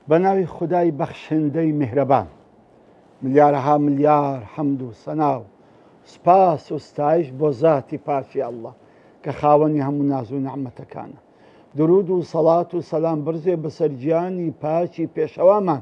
بەناوی خودای بەخشندەی میهرەبان، ملیارها ملیار حەمد و سەنا و سپاس و ستایش بۆ ذاتی پاکی ئەڵڵا کە خاوەنی هەموو ناز و نەعمەتەکانە. درود و سەڵات و سەلام بڕزێ بەسەر گیانی پاکی پێشەوامان،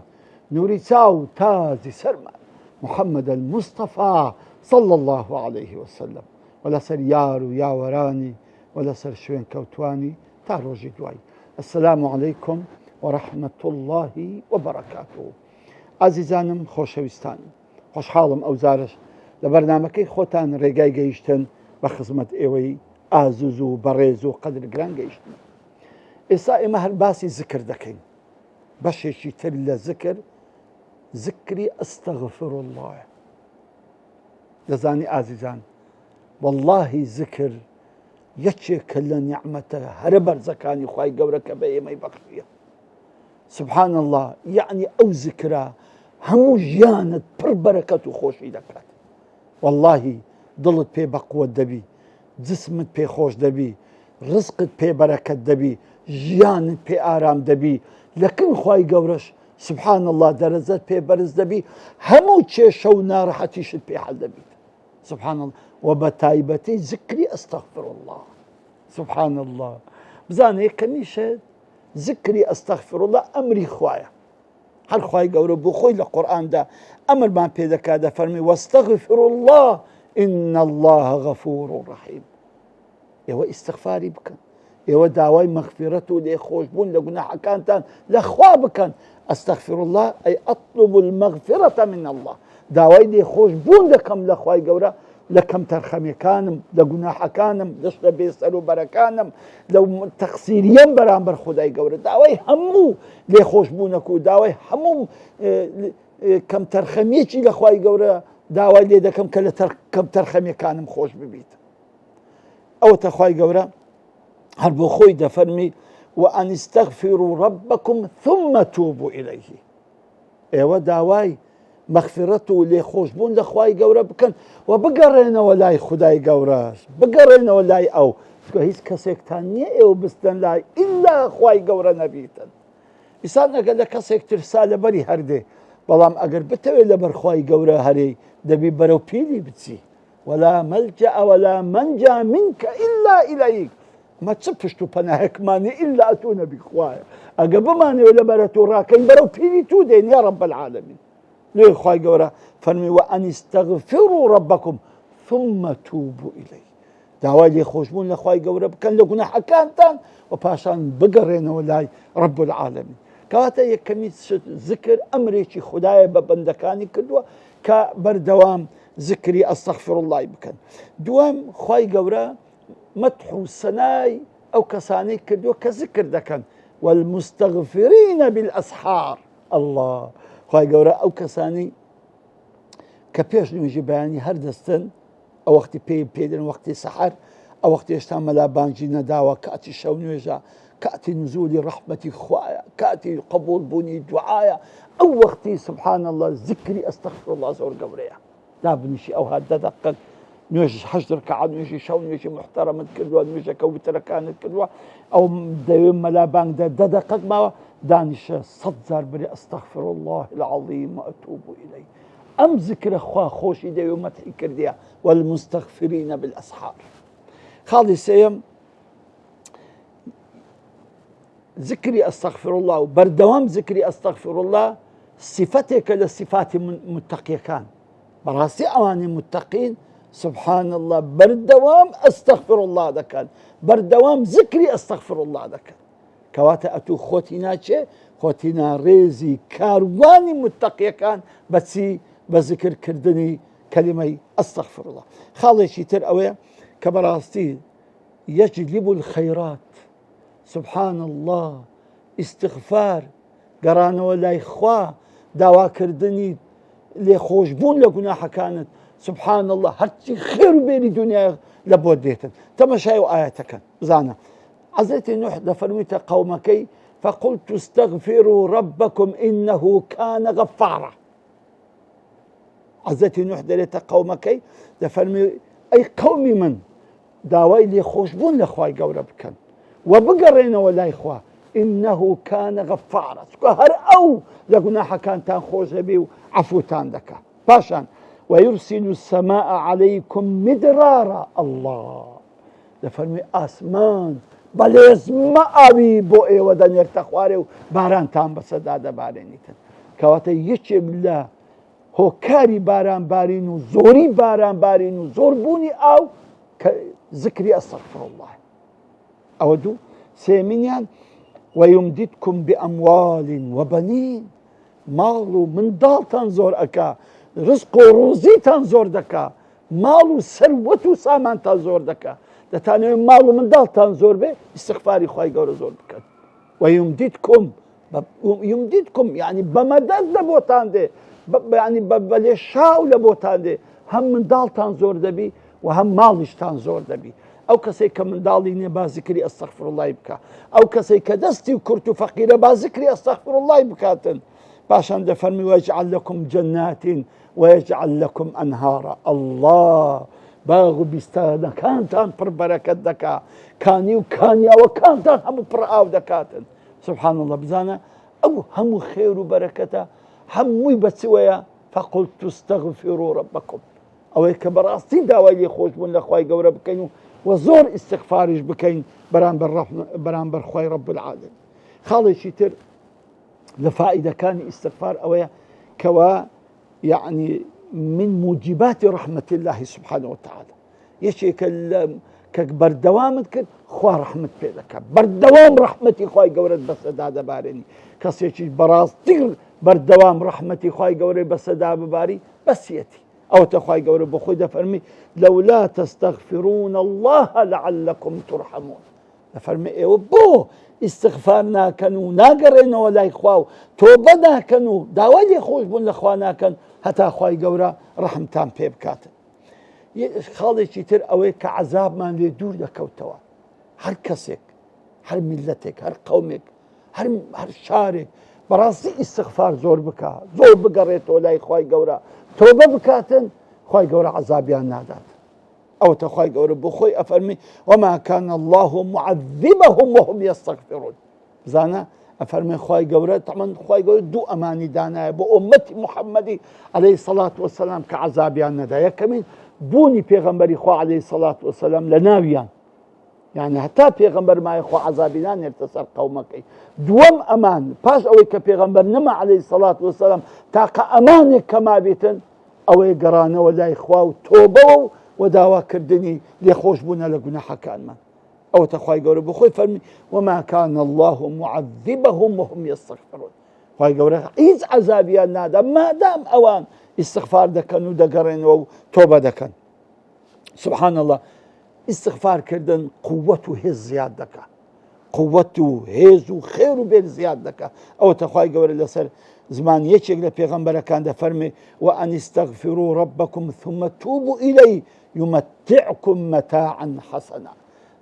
نوری چاو تاجی سەرمان، محەممەد المستەفا صلی الله عليه وسلم، و لەسەر یار و یاوەرانی و لەسەر شوێن کەوتوانی تا ڕۆژی دوای. السلام علیکم ورحمة الله وبركاته. عزیزانم خۆشەویستانم، خۆشحاڵم ئەو جارش لە بەرنامەکەی خۆتان ڕێگای گەیشتن بە خزمەت ئێوەی ئازوز و بەڕێز و قەدرگران گەیشتن. ئێستا ئێمە هەر باسی زکر دەکەین، بەشێکی تر لە زکری ئەستەغفر الله. دەزانی ئازیزان، واللهی زکر یەکێکە لە نیعمەتە هەرە بەرزەکانی خوای گەورە کە بە ئێمەی بەخشیە. سبحان الله، یعنی ئەو زکرە هەموو ژیانت پڕ بەرەکەت و خۆشی دەکات. واللهی دڵت پێ بەقووەت دەبی، جسمت پێ خۆش دەبی، ڕزقت پێ بەرەکەت دەبی، ژیانت پێ ئارام دەبی، لەکن خوای گەورەش سبحان الله دەرەجەت پێ بەرز دەبی، هەموو کێشە و ناڕەحەتیشت پێ حەل دەبیت. سبحان الله. و بە تایبەتی زکری ئەستەغفر الله. سبحان الله. بزانێ کەمیشە زکری ئەستەغفر الله ئەمری خوایە. هەر خوای گەورە بۆ خۆی لە قورئاندا ئەمرمان پێ دەکات، دەفەرمێ وەستەغفر الله إن الله غەفور ڕەحیم. ئێوە ئیستیغفاری بکەن، ئێوە داوای مەغفیرەت و لێخۆشبوون لە گوناحەکانتان لە خوا بکەن. ئەستەغفر الله ئەی ئەطلب المەغفرەة من الله، داوای لێخۆشبوون دەکەم لە خوای گەورە لە کەم تەرخەمیەکانم، لە گوناحەکانم، لە بێسەر و بەرەکانم، لەو تەقسیریەم بەرامبەر خودای گەورە، داوای هەموو لێخۆشبوونەک و داوای هەموو کەم تەرخەمیەکی لە خوای گەورە داوای لێ دەکەم کە لە کەم تەرخەمیەکانم خۆش ببیت. ئەوەتە خوای گەورە هەر بۆ خۆی دەفەرمی وأن استغفروا ربكم ثم توبوا إليه. ئێوە داوای مەغفرەت و لێخۆشبوون لە خوای گەورە بکەن و بگەڕێنەوە لای خودای گەورەش، بگەڕێنەوە لای ئەو. هیچ کەسێکتان نییە ئێوە بستن لای ئیلا خوای گەورە نەبیتن. ئیسان ئەگەر لە کەسێک ترسا لەبەری هەردێ، بەڵام ئەگەر بتەوێت لەبەر خوای گەورە هەرێ دەبی بەرەو پیلی بچی. ولا مەلجە ولا مەنجا منکە ئیلا ئیلەیک. ئەمە چ پشت و پەناهێکمانی ئیلا ئەتۆ نەبی خوایە. ئەگەر بمانەوێت لەبەرە تۆ ڕاکەین بەرەو پیلی تو دێن یا رب العالمین. لێ خوای گەورە فەرمی وأن استغفروا ربكم ثم توبوا إليه. داوای لێخۆشبوون لە خوای گەورە بکەن لە گوناحەکانتان و پاشان بگەڕێنەوە لای رب العالمین. کەواتە یەکەمی زکر ئەمرێکی خودایە بە بەندەکانی کردووە کە بەردەوام زکری ئەستەغفر الله بکەن. دووەم، خوای گەورە مەدح و سەنای ئەو کەسانەی کردووە کە زکر دەکەن والمستغفرین بالأسحار. الله، خوای گەورە ئەو کەسانی کە پێش نوێژی بەیانی هەردەستن، ئەو وەختی پێدن وەختی سەحەر، ئەو وەختی هێشتا مەلابانگی نەداوە، کاتی شەو نوێژە، کاتی نزولی ڕەحمەتی خوایە، کاتی قبول بوونی دوعایە، ئەو وەختی سبحان الله زکری ئەستەغفر الله زۆر گەورەیە. دابنیشی ئەو هات دەدەقەت نوێژ 8 ڕەکەعات نوێژی شەو نوێژی محتەرەمت کردووە، نوێژەکە وترەکانت کردووە، ئەو دەوێ مەلابانگدا 10 دەقەت ماوە، دانیشە 100 جار بری ئەستەغفر الله العظیم وأتوب إليه. ئەم زکرە خوا خۆشی دەوێ و مەدحی کردیە والمستغفرین بالأسحار. خاڵی سێیەم، زکری ئەستەغفر الله و بەردەوام زکری ئەستەغفر الله صفەتێکە لە صفاتی متەقیەکان. بەڕاستی ئەوانی متەقین سبحان الله بەردەوام ئەستەغفر الله دەکەن، بەردەوام زکری ئەستەغفر الله دەکەن. کەواتە ئەتوو خۆتی ناچێ، خۆتی ناڕێزی کاروانی متەقیەکان بەچی؟ بە زکرکردنی کەلیمەی ئەستەغفر الله. خاڵێکی تر ئەوەیە کە بەڕاستی یەجلب الخەیرات. سبحان الله، ئیستیغفار، گەڕانەوە لای خوا، داواکردنی لێخۆشبوون لە گوناحەکانت، سبحان الله هرچی خير بيني دنيا لبوديتن تمشي وآياتك زانا عزيتي نوح دفرميت قومك فقلت استغفروا ربكم إنه كان غفارا. عزيتي نوح دليت قومك دفرمي أي قومي من داوي لي خوشبون لأخواي قورب كان وبقرين ولا إخوا إنه كان غفارا هر أو لقناح كان تان خوش بي وعفو تان دكا باشان ويرسل السماء عليكم مدرارا. الله دفرمي آسمان بلز ما أبي بوئي ودن يرتخواري باران تان بسداد بارينيتن كواتا يشي بالله هو كاري باران بارينو زوري باران بارينو زوربوني أو ذكري أستغفر الله أودو سيمينيان ويمددكم بأموال وبنين مالو من دال تنزور أكا رزق روزي تنزور دكا مالو ثروة سامان تنزور دكا دتاني مالو من دال تنزور به استغفاري خواهي قول زور بكت ويمددكم يعني بمدد لبوتان دي يعني بلشاو لبوتان دي هم من دال تنزور دبي وهم مالش تنزور دبي أو كسي كمن داليني بازكري أستغفر الله يبكى أو كسي كدستي وكرت فقيرة بازكري أستغفر الله يبكاتن باشان دفرمي ويجعل لكم جنات ويجعل لكم أنهارا. الله باغو بيستانا كانتان پر بركة دكا كاني وكانيا وكانتان هم برآو دكاتن سبحان الله بزانا أو هم خير وبركته هم بسويا فقلت استغفروا ربكم أو هيك براستي داوي خوش من الأخوة قورة بكينو وزور استغفارش بكين بران برخواي رب العالمين. خالي شيتر لفائدة كان استغفار أويا كوا يعني من موجبات رحمة الله سبحانه وتعالى يشي كبردوام خوا رحمة بيدك بردوام رحمتي خواي قورة بس هذا بارني كسيشي براستي بردوام رحمتي خواي قورة بس هذا باري بس يتي أو تخواي قوري بخوي فرمي لولا تستغفرون الله لعلكم ترحمون فرمي إيه بو استغفارنا كانوا ناقرين ولا إخواو توبنا كانوا داولي خوش بون لأخوانا كان هتا خواي قوري رحمتان بيبكات خالي شتر أوي كعذاب ما ليدور لكوتوا هر كسك هر ملتك هر قومك هر شارك براسي استغفار زور بكا زور بقريت ولا إخواي قوري توبة بكاتن خواي قورا عذابيان نادات أو تخواي قورا بخوي أفرمي وما كان الله معذبهم وهم يستغفرون زانا أفرمي خواي قورا طبعا خواي قورا دو أماني دانا بأمتي محمد عليه الصلاة والسلام كعذابيان نادا يكمين بوني بيغمبري خوا عليه الصلاة والسلام لناويان يعني حتى بيغمبر ما يخوا عذابيان يرتسر قومك دوام أمان باش أوي كبيغمبر نما عليه الصلاة والسلام تاقى أمانك كما بيتن أوي قرانا ولا إخوة توبوا وداوا كردني ليخوش بنا لقناح كان ما أو تخواي قولوا بخوي فرمي وما كان الله معذبهم وهم يستغفرون خواي قولوا إيز عذابيان نادا ما دام أوان استغفار دكان ودقرين وتوبة دكان سبحان الله استغفار كردن قوته هي زيادة دكا قوته هيز وخير بين زيادة دكا أو تخواي قولوا لسر زمان يشيك لبيغمبر كان ده فرمي وأن استغفروا ربكم ثم توبوا إليه يمتعكم متاعا حسنا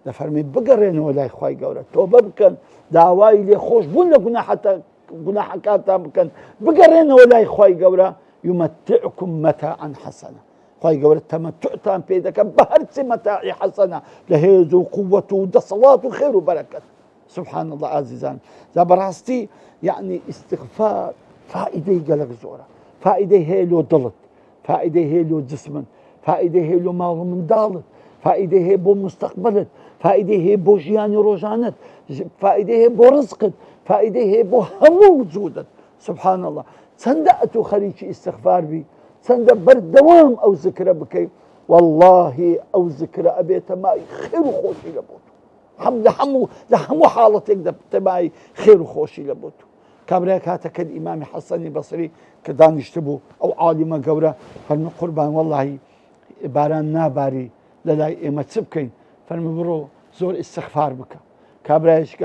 ده فرمي بقرين ولا إخواي قولة توبة بكن دعواي لي خوش بون لقنا حتى قنا حكاتا بكن بقرين ولا إخواي قولة يمتعكم متاعا حسنا خواي قولة تمتعتان بيدك بهرس متاعي حسنا لهيزو قوته ده صلاة وخير وبركة سبحان الله عزيزان ذا براستي يعني استغفار فائدة قلق زورة فائدة هي له ضلت فائدة هي له جسم فائدة هي له مال من دالت فائدة هي بو مستقبلت فائدة هي بو جياني روجانت فائدة هي بو رزقت فائدة هي بو همو وجودت سبحان الله صندقتو خليشي استغفار بي صندق بردوام أو ذكرى بكي والله أو ذكرى أبيت ماي خير وخوشي لبوتو لحمو حالتك تبعي خير وخوشي لبوتو كابريك هاتا كد إمام حسن بصري كدان يشتبو أو عالم قورة فرمي قربان والله باران ناباري للاي إما تسبكين فرمي برو زور استغفار بك كابريش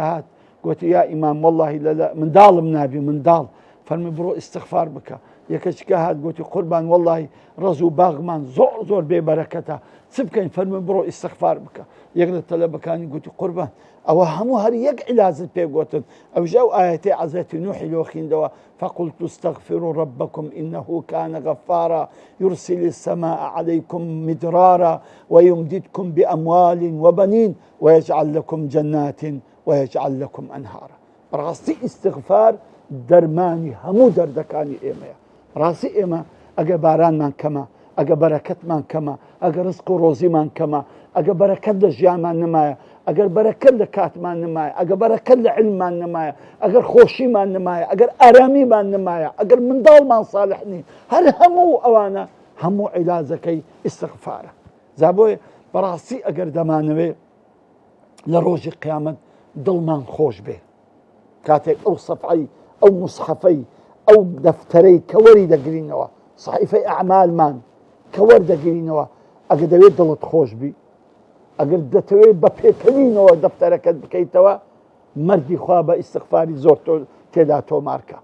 قلت يا إمام والله لا من دال منابي من دال فرمي برو استغفار بك یەکەچکە هات گوتی قوربان وەڵڵاهی ڕەز و باغمان زۆر بێ بەرەکەتە چ بکەین فەرمووی بڕۆ ئیستیغفار بکە. یەک لە تەلەبەکانی گوتی قوربان ئەوە هەموو هەر یەک عیلاجت پێگوتن. ئەوژە ئەو ئایەتەی حەزرەتی نوحی لۆ خوێندەوە فقلت استغفروا ربكم إنه كان غفارا يرسل السماء عليكم مدرارا ويمددكم بأموال وبنين ويجعل لكم جنات ويجعل لكم أنهارا. ڕاستی ئیستیغفار دەرمانی هەموو دەردەکانی ئێمەیە. ڕاستی ئێمە ئەگە بارانمان کەمە، ئەگە بەرەکەتمان کەمە، ئەگە ڕزق و ڕۆزیمان کەمە، ئەگە بەرەکەت لە ژیانمان نمایە، ئەگەر بەرەکەت لە کاتمان نمایە، ئەگە بەرەکەت لە علممان نمایە، ئەگەر خۆشیمان نمایە، ئەگەر ئارامیمان نمایە، ئەگەر منداڵمان ساڵح نین، هەر هەموو ئەوانە هەموو عیلاجەکەی ئیستیغفارە. جا بۆیە بەڕاستی ئەگەر دەمانەوێ لە ڕۆژی قیامەت دڵمان خۆش بێ، کاتێک ئەو سەفحەی ئەو موسحەفەی ئەو دەفتەرەی کە وەری دەگرینەوە سەحیفەی ئەعمالمان کە وەردەگرینەوە، ئەگەر دەوێت دڵت خۆش بی، ئەگەر دەتەوێت بە پێکەنینەوە دەفتەرەکەت بکەیتەوە، مەردی خوا بە ئیستیغفاری زۆر تێدا تۆمارکە،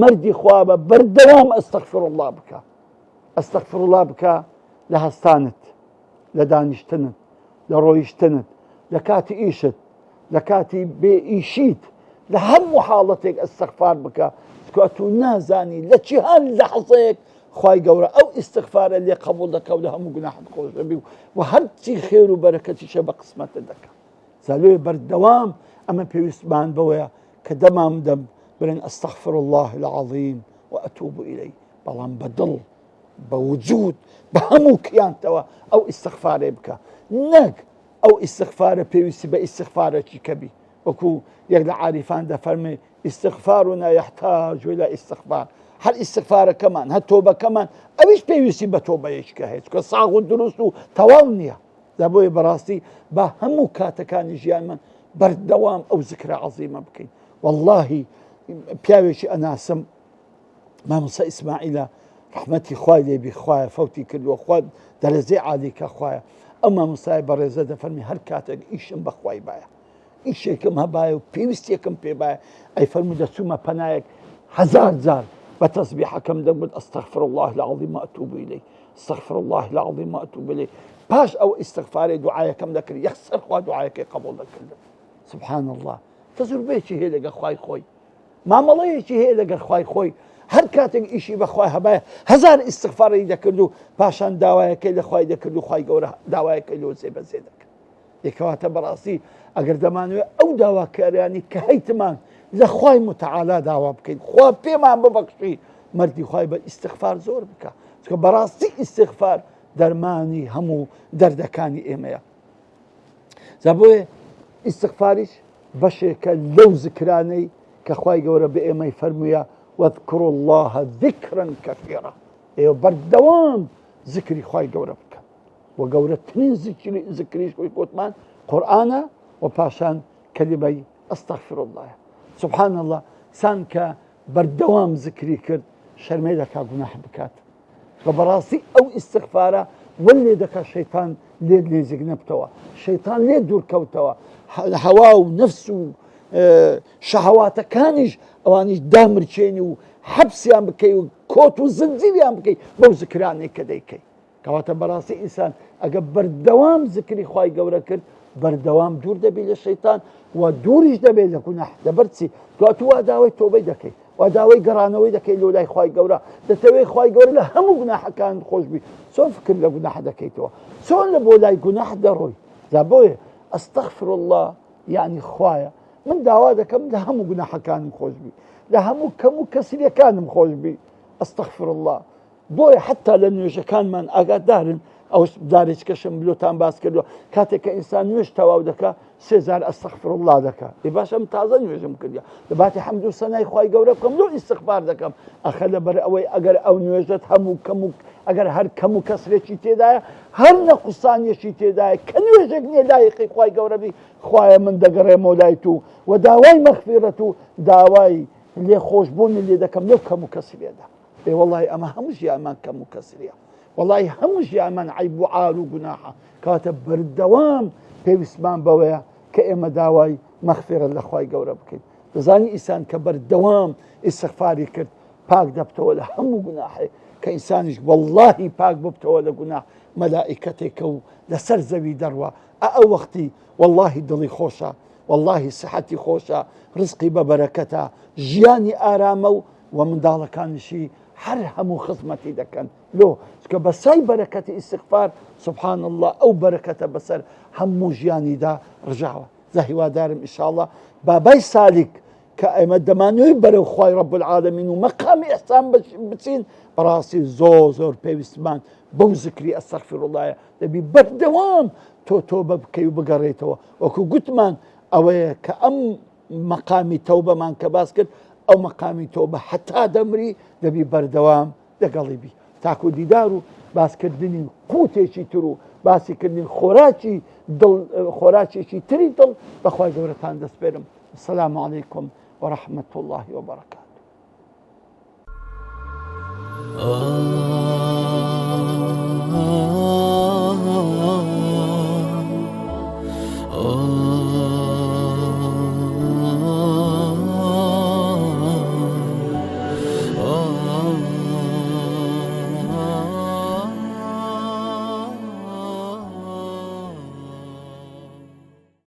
مەردی خوا بە بەردەوام ئەستەغفیرڵڵاه بکە، ئەستەغفیرڵڵاه بکە لە هەستانت، لە دانیشتنت، لە ڕۆیشتنت، لە کاتی ئیشت، لە کاتی بێ ئیشیت، لە هەموو حاڵەتێک ئەستیغفار بکە، چکە تو نازانی لە چی هەر لەحظەیەک خوای گەورە ئەو ئیستیغفارە لێ قبوڵ دەکە و لە هەموو گوناحت خۆش دەبی و هەرچی خێر و بەرەکەتیشە بە قسمەتە دەکە. زالوێ بەردەوام ئەمە پێویستمان بەوەیە کە دەمام دەم بڵێن ئەستەغفر الله العەظیم وئەتوب ئیلەیه، بەڵام بە دڵ بە وجود بە هەموو کیانتەوە ئەو ئیستیغفارێ بکە، نەک ئەو ئیستیغفارە پێویستی بە ئیستیغفارێکی کەبی. وەکو یەک لە عاریفان دەفەرمێ ئیستیغفارنا یحتاج إلى استغفار، هەر ئیستیغفارەکەمان هەر تۆبەکەمان ئەویش پێویستی بە تۆبەیەکە هەیە، چکە ساغ و دروست و تەواو نییە. دەبۆیە بەڕاستی بە هەموو کاتەکانی ژیانمان بەردەوام ئەو زیکرە عەزیمە بکەین. وەڵڵاهی پیاوێکی ئەناسم مامۆستا ئیسماعیلە ڕەحمەتی خوای لێبی، خوایە فەوتی کردووە، خوا دەرەجەی عالیکە خوایە. ئەو مامۆستای بەڕێزە دەفەرمی هەر کاتێک ئیشم بەخوای باە، ئیشێکم هەبایە و پێویستێکم پێ باە، ئەی فەرموو دەچوومە پەنایەک 1000 جار بە تەسبیحەکەم دەگوت ئەستەغفر الله العەظیم وئەتوب ئیلەیه، ئەستەغفر الله العەظیم وئەتوب ئیلەیه. پاش ئەو ئیستیغفارێ دوعایەکەم دەکرد، یەکسەر خوا دوعایەکەی قبوڵ دەکردم. سبحان الله، تەجروبەیەکی هەیە لەگەڵ خوای خۆی، مامەڵەیەکی هەیە لەگەڵ خوای خۆی. هەر کاتێک ئیشی بەخوای هەبایە 1000 ئیستیغفاری دەکرد و پاشان داوایەکەی لە خوای دەکرد و خوای گەورە داوایەکەی لۆ جێبەجێ دەکرد. یەکەواتە بەڕاستی ئەگەر دەمانوێت ئەو داواکاریانی کە هەیتمان لە خوای متعالا داوا بکەین، خوا پێمان ببەخشی، مەردی خوای بە ئیستیغفار زۆر بکە، چکە بەڕاستی ئیستیغفار دەرمانی هەموو دەردەکانی ئێمەیە. جا بۆیە ئیستیغفاریش بەشێکە لەو زیکرانەی کە خوای گەورە بە ئێمەی فەرموویە واذكروا الله ذكرا كثيرا، ئێوە بەردەوام زیکری خوای گەورە بکە. و گەورەترین زیکریش گوتمان قورئانە و پاشان کەلیمەی ئەستەغفر الله. سبحان الله، سان کە بەردەوام زیکری کرد شەرمێ دەکا گوناح بکات، و بەڕاستی ئەو ئیستیغفارە وەل لێ دەکا شەیطان لێ نێزیک نەبتەوە، شەیطان لێ دوورکەوتەوە، هەوا و نەفس و شەهەواتەکانیش ئەوانیش دامرچێنی و حەبسیان بکەی و کۆت و زنجیریان بکەی بەو زیکرانەی کە دەیکەی. کەواتە بەڕاستی ئینسان ئەگە بەردەوام زیکری خوای گەورە کرد، بەردەوام دوور دەبێت لە شەیطان و دووریش دەبێت لە گوناح. دەبەرچی دواتر وا داوای تۆبەی دەکەی، وا داوای گەڕانەوەی دەکەی لۆ لای خوای گەورە، دەتەوێت خوای گەورە لە هەموو گوناحەکان خۆش بی. چۆن فکر لە گوناح دەکەیتەوە، چۆن لە بۆ لای گوناح دەڕۆی. جا بۆیە ئەستەغفر الله یعنی خوایە من داوا دەکەم لە هەموو گوناحەکانم خۆش بی، لە هەموو کەم و کەسریەکانم خۆش بی. ئەستەغفر الله. بۆیە حتا لە نوێژەکانمان ئاگادارن. ئەو دارێکەشم بلوتان باس کردووە، کاتێک کە ئینسان نوێژ تەواو دەکا 3000 ئەستەغفر الله دەکا. باشم تازە نوێژم کردیا، دەباتی حەمد و سەنای خوای گەورە بکەم، لۆ ئیستیغفار دەکەم. ئەخە لەبەر ئەوەی ئەگەر ئەو نوێژت هەموو کەم و ئەگەر هەر کەم و کەسرێکی تێدایە، هەر نەقوسانیەکی تێدایە کە نوێژێک نییە لایقی خوای گەورە بی، خوایە من دەگەڕێمەوە لای تو و داوای مەغفیرەت و داوای لێ خۆشبوونی لێ دەکەم لەو کەم و کەسرێدا. وەڵڵاهی ئەمە هەموو ژیانمان کەم و کەسریە، وەڵڵاهی هەموو ژیانمان عیب و عار و گوناحە. کاتە بەردەوام پێویستمان بەوەیە کە ئێمە داوای مەغفیرەت لە خوای گەورە بکەین. دەزانی ئینسان کە بەردەوام ئیستیغفاری کرد پاک دەبتەوە لە هەموو گوناحێ کە ئینسانیش واللهی پاک ببتەوە لە گوناح مەلائیکەتێکە و لەسەر زەوی دەڕوە ئەو وەختی واللهی دڵی خۆشە، واللهی سحەتی خۆشە، ڕزقی بە بەرەکەتە، ژیانی ئارامە و منداڵەکانیشی هەر هەموو خزمەتی دەکەن لۆ چکە بەسای بەرەکەتی ئیستیغفار سبحان الله ئەو بەرەکەتە بەسەر هەموو ژیانیدا ڕژاوە. هیوادارم ئینشاءالله بابای سالیک کە ئێمە دەمانوێت بەرەو خوای رب العالمین و مەقامی ئەحسان بچین بەڕاستی زۆر پێویستمان بەو ذکری ئەستەغفیرڵڵایە دەبی بەردەوام تۆ تۆبە بکەی و بگەڕێیتەوە وەکو گوتمان ئەوەیە کە ئەم مەقامی تەوبەمان کە باس کرد ئەو مەقامی تۆبە حتا دەمری دەبی بەردەوام لەگەڵی بی تاکو دیدار و باسکردنی قوتێکی تر و باسیکردنی خۆراکێکی تری دڵ بەخوای گەورەتان دەسپێرم. السلام عليكم ورحمة الله وبركاته.